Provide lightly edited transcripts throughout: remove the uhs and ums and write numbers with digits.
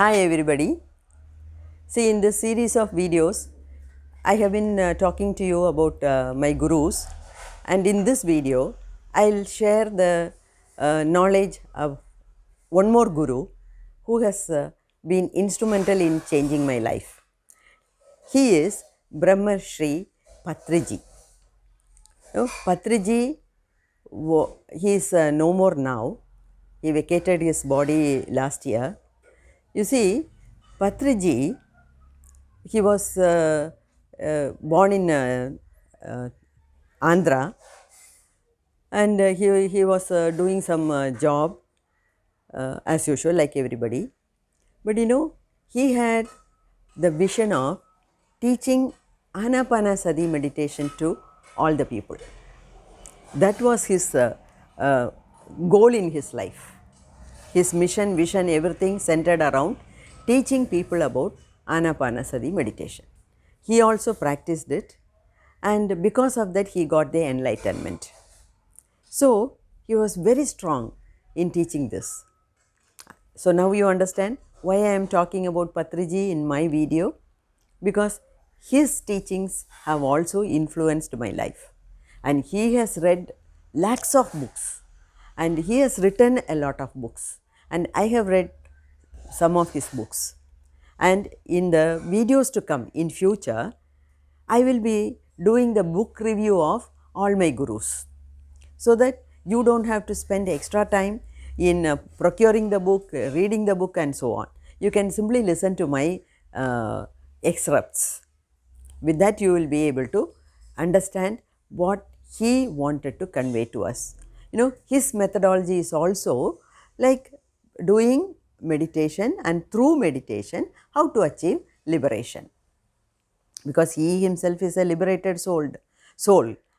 Hi everybody. See, in this series of videos, I have been talking to you about my gurus, and in this video, I'll share the knowledge of one more guru who has been instrumental in changing my life. He is Brahmarshi Pathriji. Pathriji, he is no more now. He vacated his body last year. You see, Pathriji, he was born in Andhra, and he was doing some job as usual, like everybody. But he had the vision of teaching ANAPANASATI meditation to all the people. That was his goal in his life. His mission, vision, everything centered around teaching people about ANAPANASATI meditation. He also practiced it, and because of that he got the enlightenment. So, he was very strong in teaching this. So, now you understand why I am talking about Pathriji in my video, because his teachings have also influenced my life, and he has read lakhs of books, and he has written a lot of books, and I have read some of his books. And in the videos to come in future, I will be doing the book review of all my gurus, so that you don't have to spend extra time in procuring the book, reading the book and so on. You can simply listen to my excerpts. With that you will be able to understand what he wanted to convey to us. His methodology is also like doing meditation, and through meditation how to achieve liberation, because he himself is a liberated soul,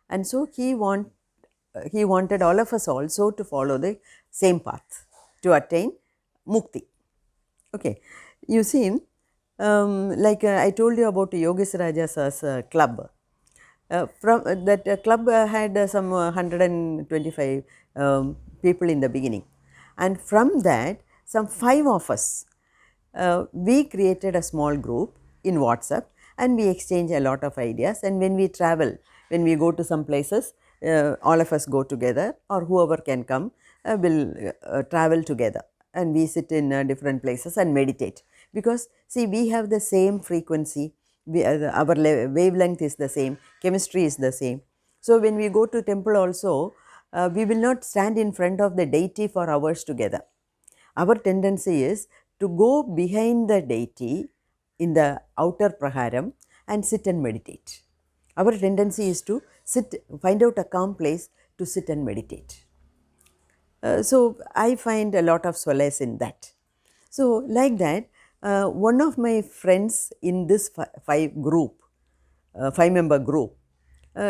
and so he wanted all of us also to follow the same path to attain mukti. Okay, you see, like I told you about Yogis Raja's club. From that club had some 125 people in the beginning, and from that some 5 of us we created a small group in WhatsApp, and we exchange a lot of ideas. And when we travel, when we go to some places, all of us go together, or whoever can come will travel together, and we sit in different places and meditate, because see, we have the same frequency, our wavelength is the same, chemistry is the same. So when we go to temple also, we will not stand in front of the deity for hours together. Our tendency is to go behind the deity in the outer praharam and sit and meditate. Our tendency is to find out a calm place to sit and meditate. So I find a lot of solace in that. So like that, one of my friends in this 5-member group,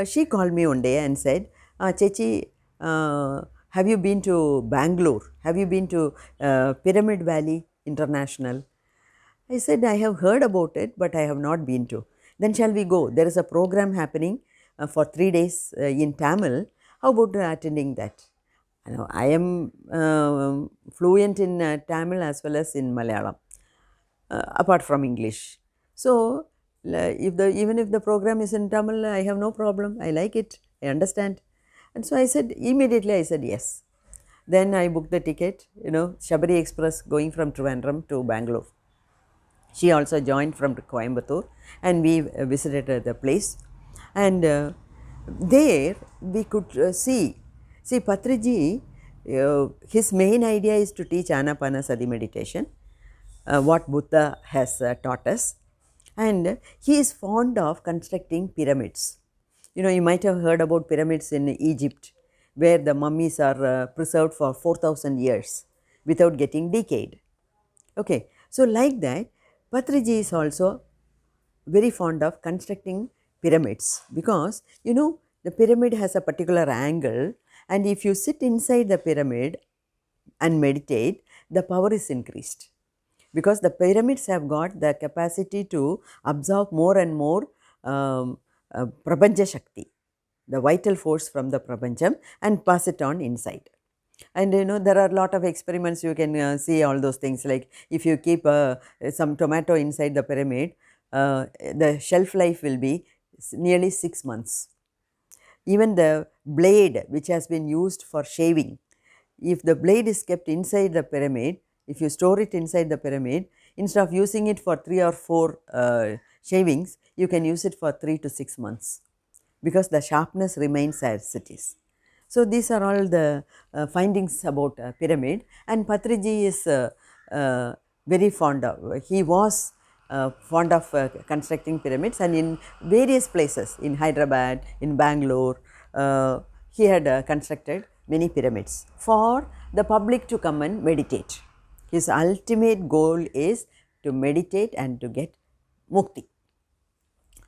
she called me one day and said, Chechi, have you been to Bangalore? Have you been to Pyramid Valley International? I said, I have heard about it, but I have not been to. Then shall we go? There is a program happening for 3 days in Tamil. How about attending that? I am fluent in Tamil as well as in Malayalam, apart from English. So, even if the program is in Tamil, I have no problem. I like it. I understand. And so I said, immediately I said yes. Then I booked the ticket, Shabari Express going from Trivandrum to Bangalore. She also joined from Coimbatore, and we visited the place. And there we could see Pathriji, his main idea is to teach Anapanasati meditation, what Buddha has taught us, and he is fond of constructing pyramids. You might have heard about pyramids in Egypt, where the mummies are preserved for 4,000 years without getting decayed. Okay, so like that, Pathriji is also very fond of constructing pyramids, because the pyramid has a particular angle, and if you sit inside the pyramid and meditate, the power is increased, because the pyramids have got the capacity to absorb more and more Prapancha Shakti, the vital force from the Prapancham, and pass it on inside. And there are a lot of experiments, you can see all those things, like if you keep some tomato inside the pyramid, the shelf life will be nearly 6 months. Even the blade which has been used for shaving, if the blade is kept inside the pyramid, if you store it inside the pyramid, instead of using it for 3 or 4 shavings, you can use it for 3 to 6 months, because the sharpness remains as it is. So, these are all the findings about pyramid, and Pathriji is very fond of, he was fond of constructing pyramids, and in various places in Hyderabad, in Bangalore, he had constructed many pyramids for the public to come and meditate. His ultimate goal is to meditate and to get mukti.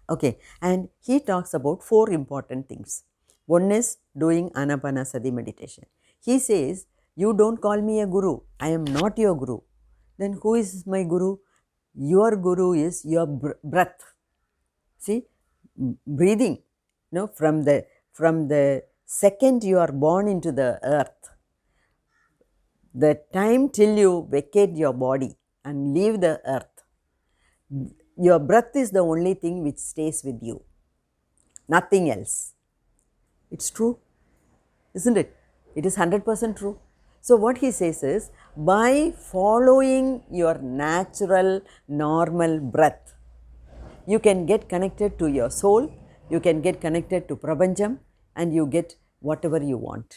Okay, and he talks about 4 important things. One is doing ANAPANASATI meditation. He says, you don't call me a guru, I am not your guru. Then who is my guru? Your guru is your breath. See, breathing, from the second you are born into the earth, the time till you vacate your body and leave the earth, your breath is the only thing which stays with you, nothing else. It's true, isn't it? It is 100% true. So, what he says is, by following your natural normal breath, you can get connected to your soul, you can get connected to Prapancham, and you get whatever you want.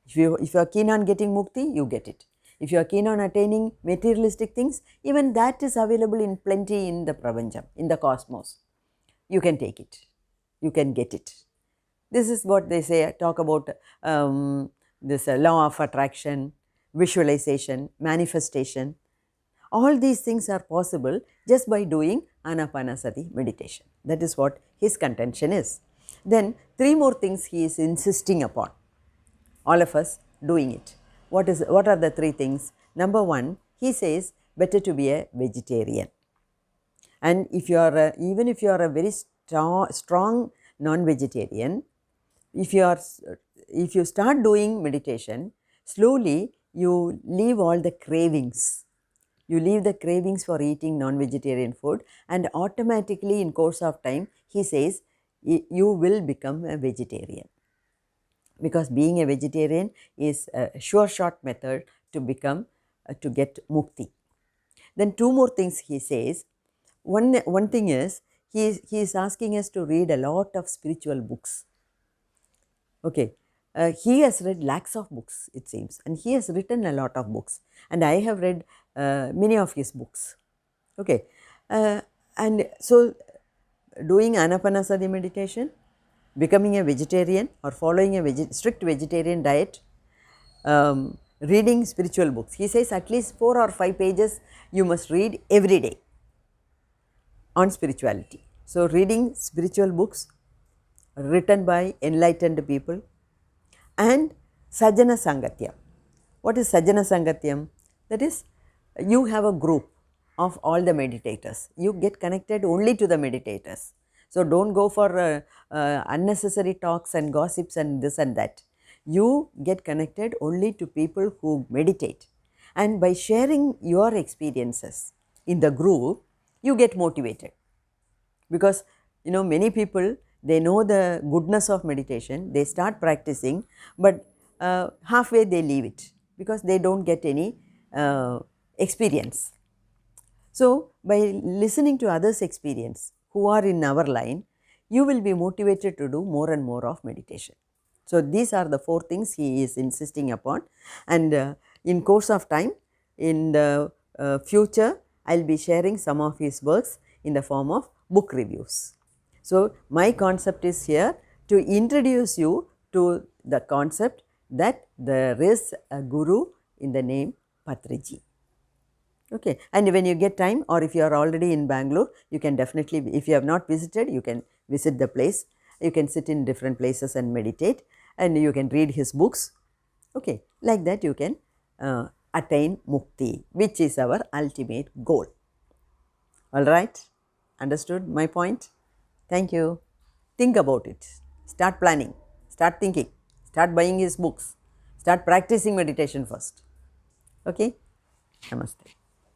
If you are keen on getting mukti, you get it. If you are keen on attaining materialistic things, even that is available in plenty in the Prapancham, in the cosmos. You can take it, you can get it. This is what they say, talk about this law of attraction, visualization, manifestation. All these things are possible just by doing Anapanasati meditation. That is what his contention is. Then 3 more things he is insisting upon, all of us doing it. What are the 3 things? Number 1, he says, better to be a vegetarian. And if you are even if you are a very strong non-vegetarian, if you start doing meditation, slowly you leave all the cravings. You leave the cravings for eating non-vegetarian food, and automatically in course of time, he says, you will become a vegetarian. Because being a vegetarian is a sure shot method to become, to get mukti. Then 2 more things he says. One thing is, he is asking us to read a lot of spiritual books. Okay, he has read lakhs of books, it seems, and he has written a lot of books, and I have read many of his books. Okay, and so doing Anapanasati meditation, becoming a vegetarian or following a strict vegetarian diet, reading spiritual books. He says at least 4 or 5 pages you must read every day on spirituality. So, reading spiritual books written by enlightened people, and Sajjana Sangatyam. What is Sajjana Sangatyam? That is, you have a group of all the meditators. You get connected only to the meditators. So, do not go for unnecessary talks and gossips and this and that. You get connected only to people who meditate, and by sharing your experiences in the group, you get motivated. Because many people, they know the goodness of meditation, they start practicing, but halfway they leave it because they do not get any experience. So, by listening to others' experience who are in our line, you will be motivated to do more and more of meditation. So, these are the 4 things he is insisting upon, and in course of time, in the future, I will be sharing some of his works in the form of book reviews. So, my concept is here to introduce you to the concept that there is a guru in the name Pathriji. Okay. And when you get time, or if you are already in Bangalore, you can definitely, if you have not visited, you can visit the place. You can sit in different places and meditate, and you can read his books. Okay. Like that you can attain mukti, which is our ultimate goal. All right. Understood my point? Thank you. Think about it. Start planning. Start thinking. Start buying his books. Start practicing meditation first. Okay? Namaste.